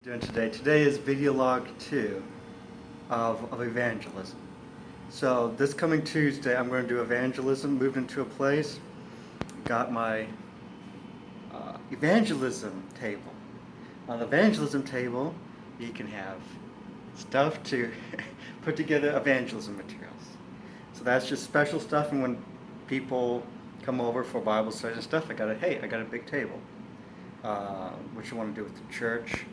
Doing today. Today is video log 2 of evangelism. So this coming Tuesday I'm going to do evangelism, moved into a place, got my evangelism table. On the evangelism table you can have stuff to put together evangelism materials. So that's just special stuff, and when people come over for Bible studies and stuff, I got a big table. What you want to do with the church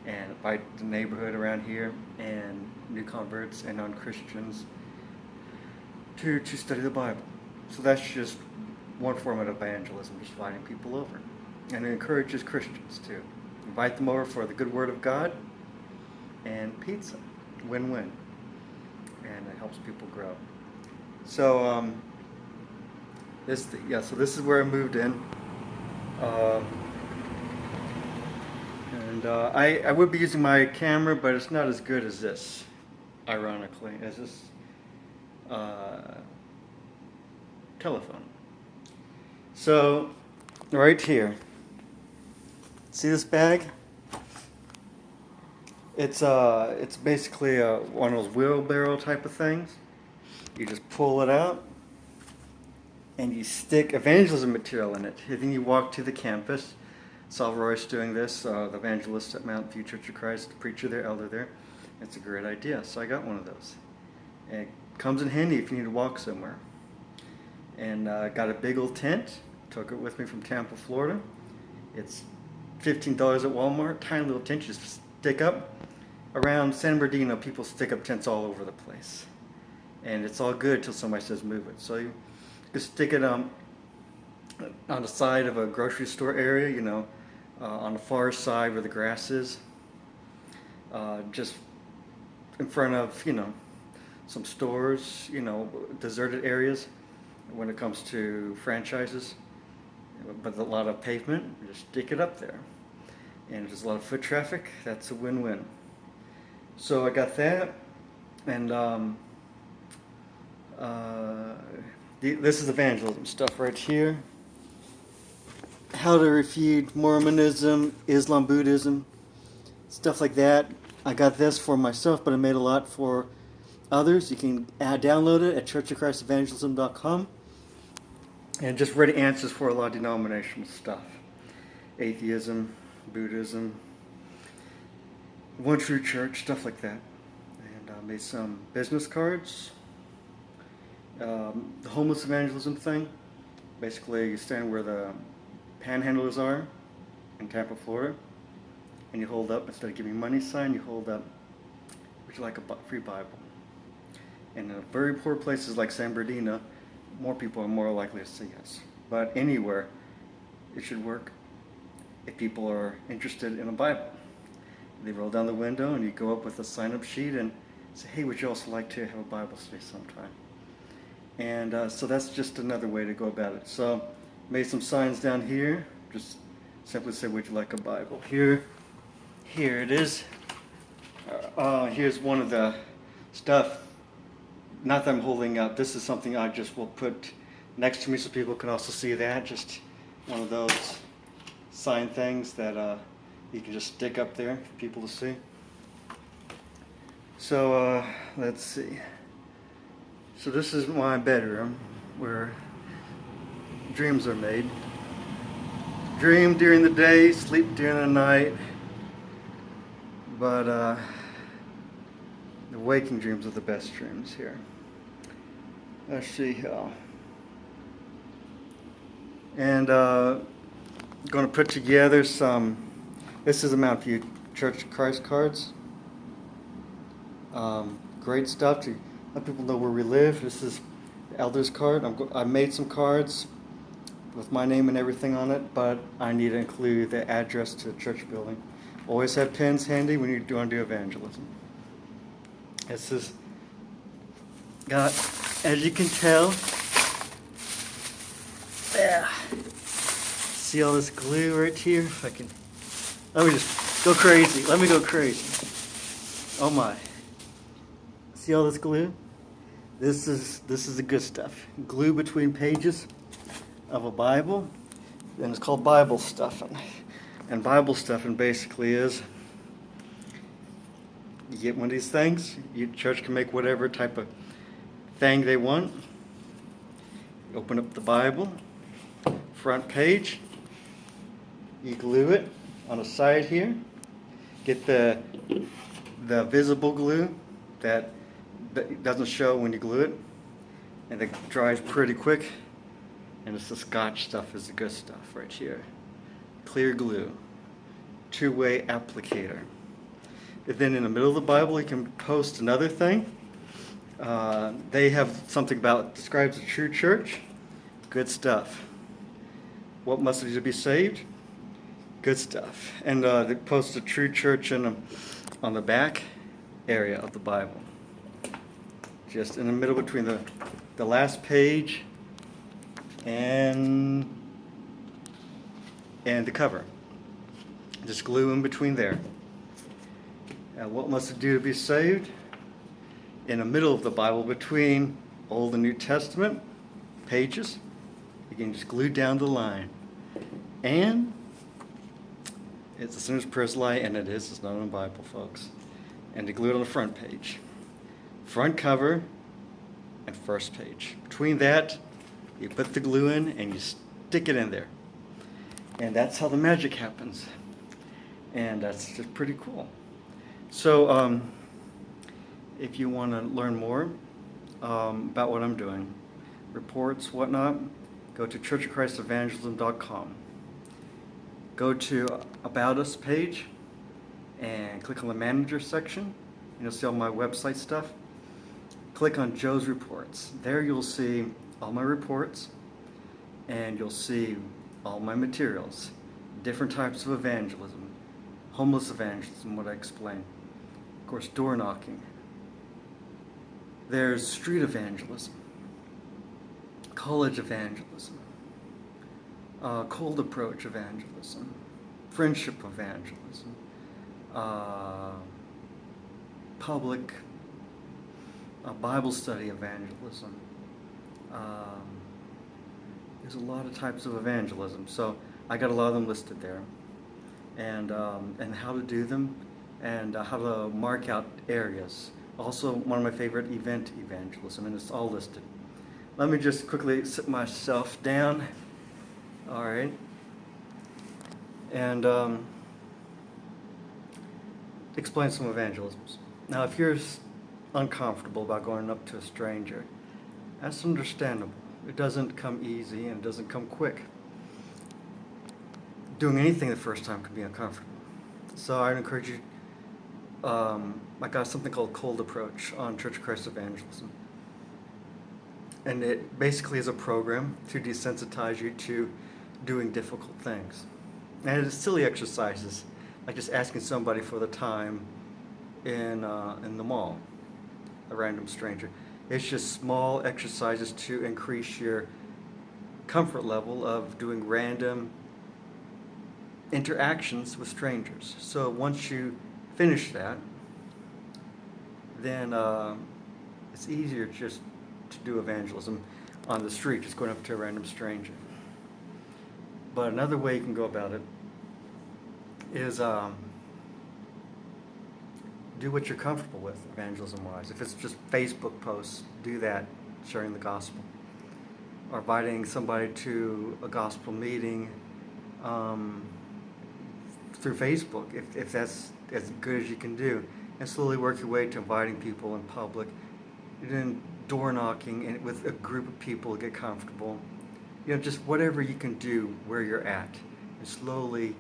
and invite the neighborhood around here and new converts and non-Christians to study the Bible. So that's just one form of evangelism, just inviting people over. And it encourages Christians to invite them over for the good word of God and pizza. Win-win. And it helps people grow. So this is where I moved in. I would be using my camera, but it's not as good as this, ironically, as this telephone. So, right here, see this bag? It's basically one of those wheelbarrow type of things. You just pull it out, and you stick evangelism material in it. And then you walk to the campus. Saw Royce doing this, the evangelist at Mount View Church of Christ, the preacher there, elder there. It's a great idea, so I got one of those. And it comes in handy if you need to walk somewhere. And got a big old tent, took it with me from Tampa, Florida. It's $15 at Walmart, tiny little tent, you just stick up. Around San Bernardino, people stick up tents all over the place. And it's all good till somebody says move it. So you can stick it on the side of a grocery store area, on the far side where the grass is, just in front of, some stores, deserted areas when it comes to franchises, but a lot of pavement, just stick it up there. And if there's a lot of foot traffic, that's a win-win. So I got that, and this is evangelism stuff right here. How to refute Mormonism, Islam, Buddhism, stuff like that. I got this for myself, but I made a lot for others. You can download it at churchofchristevangelism.com, and just ready answers for a lot of denominational stuff. Atheism, Buddhism, One True Church, stuff like that. And I made some business cards. The homeless evangelism thing. Basically, you stand where the panhandlers are in Tampa, Florida, and you hold up, instead of giving money sign, you hold up, would you like a free Bible? And in very poor places like San Bernardino, more people are more likely to say yes. But anywhere, it should work if people are interested in a Bible. They roll down the window and you go up with a sign-up sheet and say, hey, would you also like to have a Bible study sometime? And so that's just another way to go about it. So made some signs down here. Just simply say, would you like a Bible? Here it is. Here's one of the stuff. Not that I'm holding up. This is something I just will put next to me so people can also see that. Just one of those sign things that you can just stick up there for people to see. So let's see. So this is my bedroom where dreams are made. Dream during the day, sleep during the night, but the waking dreams are the best dreams here. Let's see how. And going to put together some. This is the Mount View Church of Christ cards. Great stuff to let people know where we live. This is the Elder's card. I made some cards with my name and everything on it, but I need to include the address to the church building. Always have pens handy when you want to do evangelism. This is got, as you can tell, see all this glue right here? If I can, let me just go crazy. Let me go crazy. Oh my. See all this glue? This is the good stuff. Glue between pages of a Bible, and it's called Bible stuffing. And Bible stuffing basically is You get one of these things, your church can make whatever type of thing they want. You open up the Bible, front page, you glue it on the side here. Get the visible glue that doesn't show when you glue it, and it dries pretty quick. And it's the Scotch stuff is the good stuff right here. Clear glue, two-way applicator. And then in the middle of the Bible, you can post another thing. They have something about describes the true church. Good stuff. What must I do to be saved? Good stuff. And they post the true church on the back area of the Bible. Just in the middle between the last page and the cover. Just glue in between there. What must it do to be saved? In the middle of the Bible, between Old and New Testament pages, you can just glue down the line. And it's a sinner's prayer's lie, and it's not in the Bible, folks. And to glue it on the front page. Front cover and first page. Between that, you put the glue in and you stick it in there. And that's how the magic happens. And that's just pretty cool. So, if you want to learn more about what I'm doing, reports, whatnot, go to churchofchristevangelism.com. Go to About Us page and click on the Manager section. And you'll see all my website stuff. Click on Joe's Reports. There you'll see all my reports, and you'll see all my materials, different types of evangelism, homeless evangelism, what I explained. Of course, door knocking. There's street evangelism, college evangelism, cold approach evangelism, friendship evangelism, public Bible study evangelism. There's a lot of types of evangelism, so I got a lot of them listed there, and how to do them, and how to mark out areas. Also, one of my favorite, event evangelism, and it's all listed. Let me just quickly sit myself down. All right, and explain some evangelisms. Now, if you're uncomfortable about going up to a stranger, that's understandable. It doesn't come easy and it doesn't come quick. Doing anything the first time can be uncomfortable. So I'd encourage you, I got something called Cold Approach on Church of Christ Evangelism. And it basically is a program to desensitize you to doing difficult things. And it's silly exercises, like just asking somebody for the time in the mall, a random stranger. It's just small exercises to increase your comfort level of doing random interactions with strangers. So once you finish that, then it's easier just to do evangelism on the street, just going up to a random stranger. But another way you can go about it is do what you're comfortable with, evangelism-wise. If it's just Facebook posts, do that, sharing the gospel. Or inviting somebody to a gospel meeting through Facebook, if that's as good as you can do. And slowly work your way to inviting people in public. And then door knocking and with a group of people to get comfortable. You know, just whatever you can do where you're at. And slowly,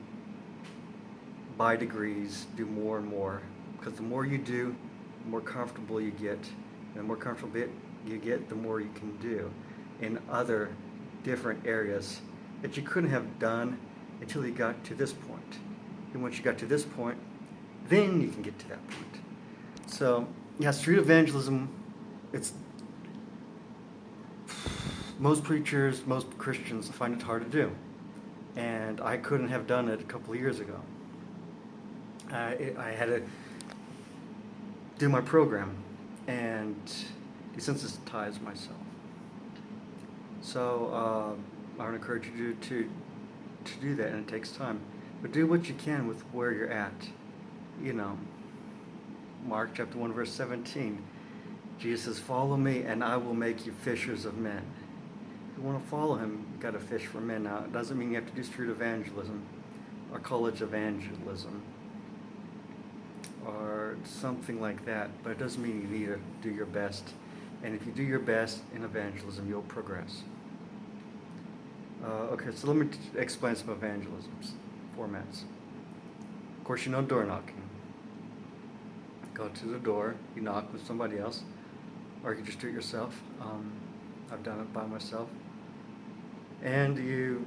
by degrees, do more and more. Because the more you do, the more comfortable you get. And the more comfortable you get, the more you can do in other different areas that you couldn't have done until you got to this point. And once you got to this point, then you can get to that point. So, yeah, street evangelism, it's most preachers, most Christians find it hard to do. And I couldn't have done it a couple of years ago. I had to do my program and desensitize myself. So I would encourage you to do that, and it takes time. But do what you can with where you're at. You know, Mark chapter 1, verse 17. Jesus says, "Follow me, and I will make you fishers of men." If you want to follow him, you've got to fish for men. Now, it doesn't mean you have to do street evangelism or college evangelism or something like that, but it doesn't mean you need to do your best. And if you do your best in evangelism, you'll progress. Okay, so let me explain some evangelisms formats. Of course, you know door knocking. Go to the door, you knock with somebody else, or you can just do it yourself. I've done it by myself. And you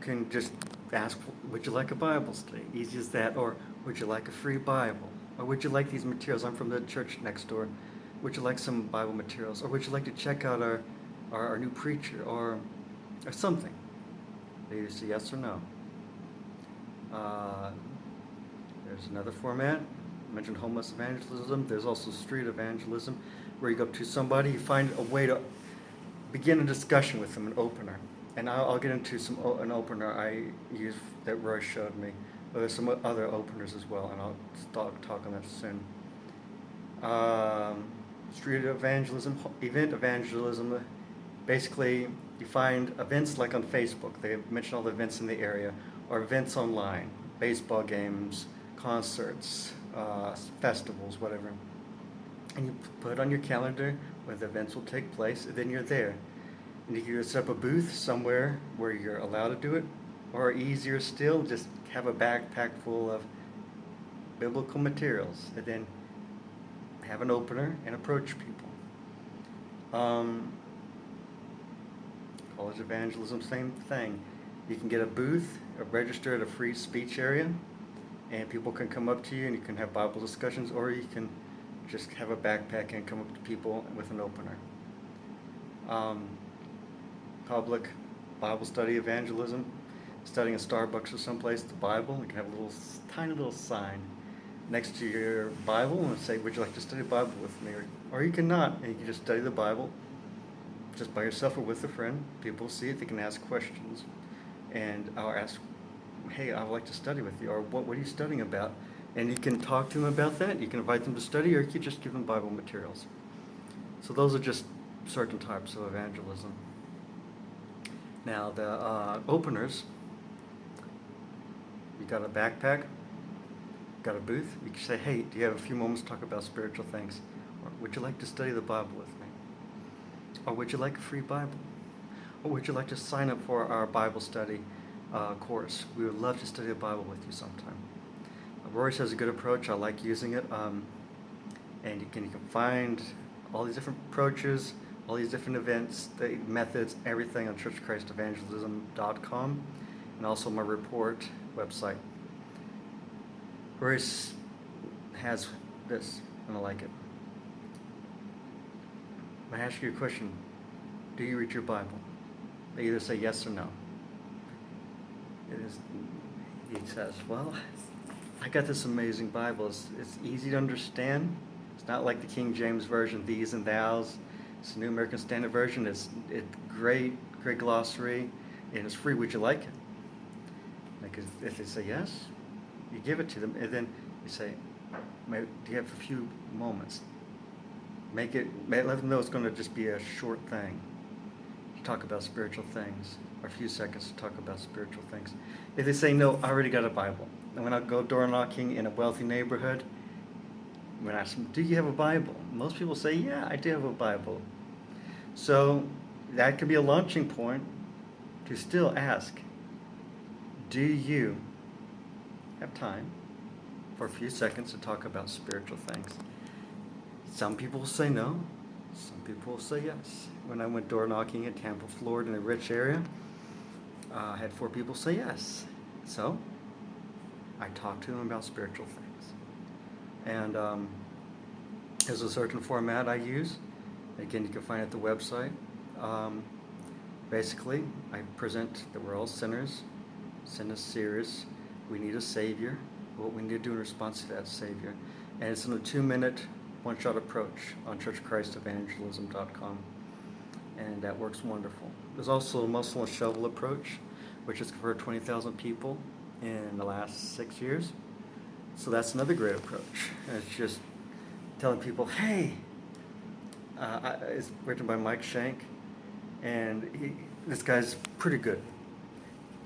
can just ask, would you like a Bible study? Easy as that. Or would you like a free Bible? Or would you like these materials? I'm from the church next door. Would you like some Bible materials? Or would you like to check out our new preacher or something? They either say yes or no. There's another format. I mentioned homeless evangelism. There's also street evangelism, where you go up to somebody, you find a way to begin a discussion with them, an opener. And I'll get into an opener I use that Roy showed me. There's some other openers as well, and I'll talk on that soon. Street evangelism, event evangelism. Basically, you find events like on Facebook. They mention all the events in the area, or events online, baseball games, concerts, festivals, whatever. And you put on your calendar when the events will take place, and then you're there. And you can set up a booth somewhere where you're allowed to do it, or easier still, just have a backpack full of biblical materials, and then have an opener and approach people. College evangelism, same thing. You can get a booth, register at a free speech area, and people can come up to you and you can have Bible discussions, or you can just have a backpack and come up to people with an opener. Public Bible study evangelism, studying in Starbucks or someplace, the Bible. You can have a tiny little sign next to your Bible and say, would you like to study the Bible with me? Or you can not, and you can just study the Bible just by yourself or with a friend. People see it, they can ask questions. And I'll ask, hey, I would like to study with you, or what are you studying about? And you can talk to them about that. You can invite them to study, or you can just give them Bible materials. So those are just certain types of evangelism. Now the openers, you got a backpack, got a booth. You can say, hey, do you have a few moments to talk about spiritual things? Or would you like to study the Bible with me? Or would you like a free Bible? Or would you like to sign up for our Bible study course? We would love to study the Bible with you sometime. Royce has a good approach. I like using it. And you can find all these different approaches, all these different events, the methods, everything on churchchristevangelism.com, and also my report website. Royce has this, and I like it. I ask you a question. Do you read your Bible? They either say yes or no. He says, well, I got this amazing Bible. It's easy to understand. It's not like the King James Version, these and thous. It's the New American Standard Version. It's great glossary, and it's free. Would you like it? Like if they say yes, you give it to them, and then you say, do you have a few moments? Let them know it's going to just be a short thing to talk about spiritual things, or a few seconds to talk about spiritual things. If they say no, I already got a Bible. And when I go door knocking in a wealthy neighborhood, when I ask them, do you have a Bible? Most people say, yeah, I do have a Bible. So that could be a launching point to still ask, do you have time for a few seconds to talk about spiritual things? Some people will say no. Some people will say yes. When I went door knocking in Tampa, Florida, in a rich area, I had 4 people say yes. So I talked to them about spiritual things. And there's a certain format I use. Again, you can find it at the website. Basically, I present that we're all sinners. Sin is serious. We need a Savior. What we need to do in response to that Savior. And it's in a 2-minute, one-shot approach on churchchristevangelism.com. And that works wonderful. There's also a muscle and shovel approach, which has converted 20,000 people in the last 6 years. So that's another great approach. And it's just telling people, hey, it's written by Mike Shank, and this guy's pretty good.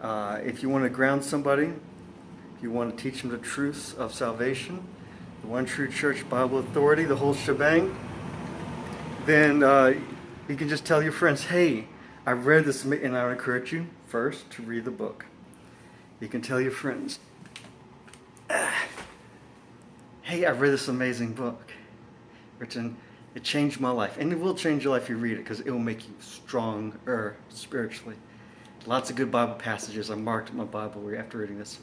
If you want to ground somebody, if you want to teach them the truths of salvation, the one true church, Bible authority, the whole shebang, then you can just tell your friends, hey, I've read this, and I would encourage you first to read the book. You can tell your friends, hey, I've read this amazing book. It changed my life. And it will change your life if you read it, because it will make you stronger spiritually. Lots of good Bible passages I marked in my Bible after reading this.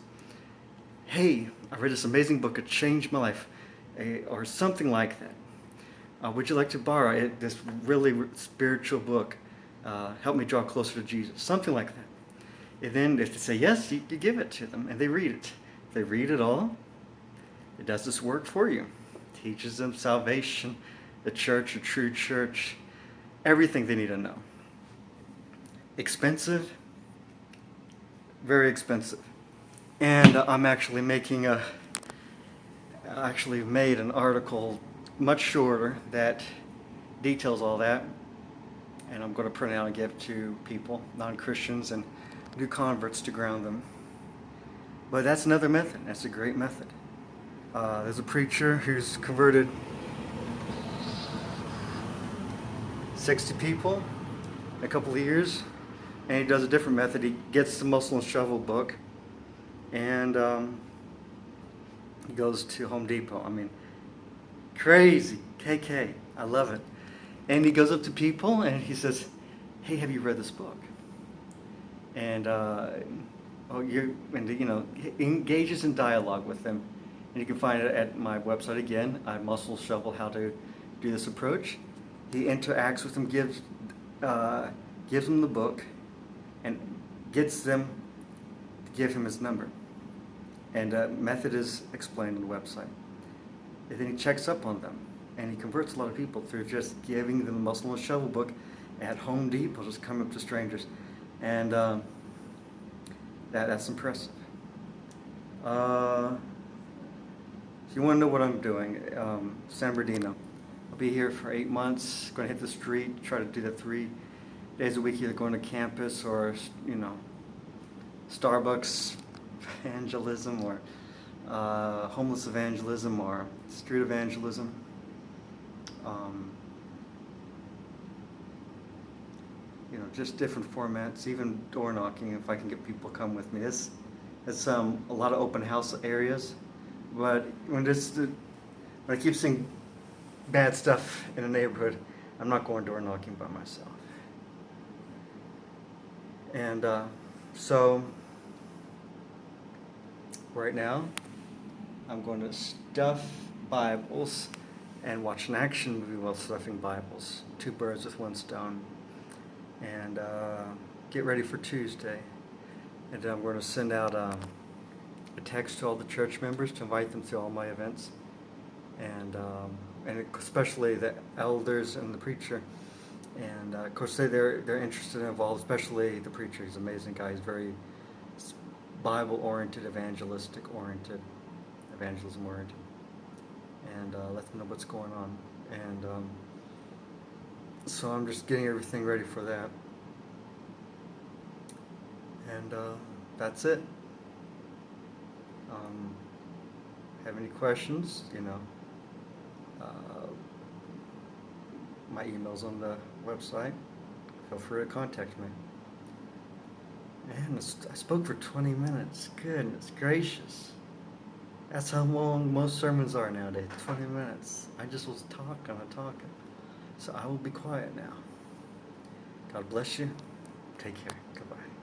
Hey, I read this amazing book. It changed my life. Or something like that. Would you like to borrow it? This really spiritual book. Help me draw closer to Jesus. Something like that. And then if they say yes, you give it to them and they read it. If they read it all, it does this work for you. It teaches them salvation, the church, the true church, everything they need to know. Expensive? Very expensive. And I'm actually made an article much shorter that details all that. And I'm going to print it out and give it to people, non-Christians and new converts, to ground them. But that's another method. That's a great method. There's a preacher who's converted 60 people in a couple of years, and he does a different method. He gets the Muscle and Shovel book, and he goes to Home Depot. I mean, crazy. KK. I love it. And he goes up to people and he says, hey, have you read this book? And engages in dialogue with them. And you can find it at my website again, Muscle Shovel, how to do this approach. He interacts with them, gives them the book, and gets them to give him his number. And method is explained on the website. And then he checks up on them. And he converts a lot of people through just giving them the Muscle and Shovel book at Home Depot, just come up to strangers. And that's impressive. If you want to know what I'm doing, San Bernardino. I'll be here for 8 months, going to hit the street, try to do that 3 days a week, either going to campus or, Starbucks evangelism or homeless evangelism or street evangelism. Just different formats, even door knocking, if I can get people to come with me. It's a lot of open house areas, but when I keep seeing bad stuff in a neighborhood, I'm not going door knocking by myself. And so right now, I'm going to stuff Bibles and watch an action movie while stuffing Bibles. 2 birds with 1 stone. And get ready for Tuesday. And I'm going to send out a text to all the church members to invite them to all my events. And especially the elders and the preacher. And of course they're interested and involved, especially the preacher. He's an amazing guy. He's very Bible-oriented, evangelistic-oriented, evangelism-oriented. And let them know what's going on. And so I'm just getting everything ready for that. And that's it. Have any questions? My email's on the website. Feel free to contact me. Man, I spoke for 20 minutes. Goodness gracious. That's how long most sermons are nowadays, 20 minutes. I just was talking and talking. So I will be quiet now. God bless you. Take care. Goodbye.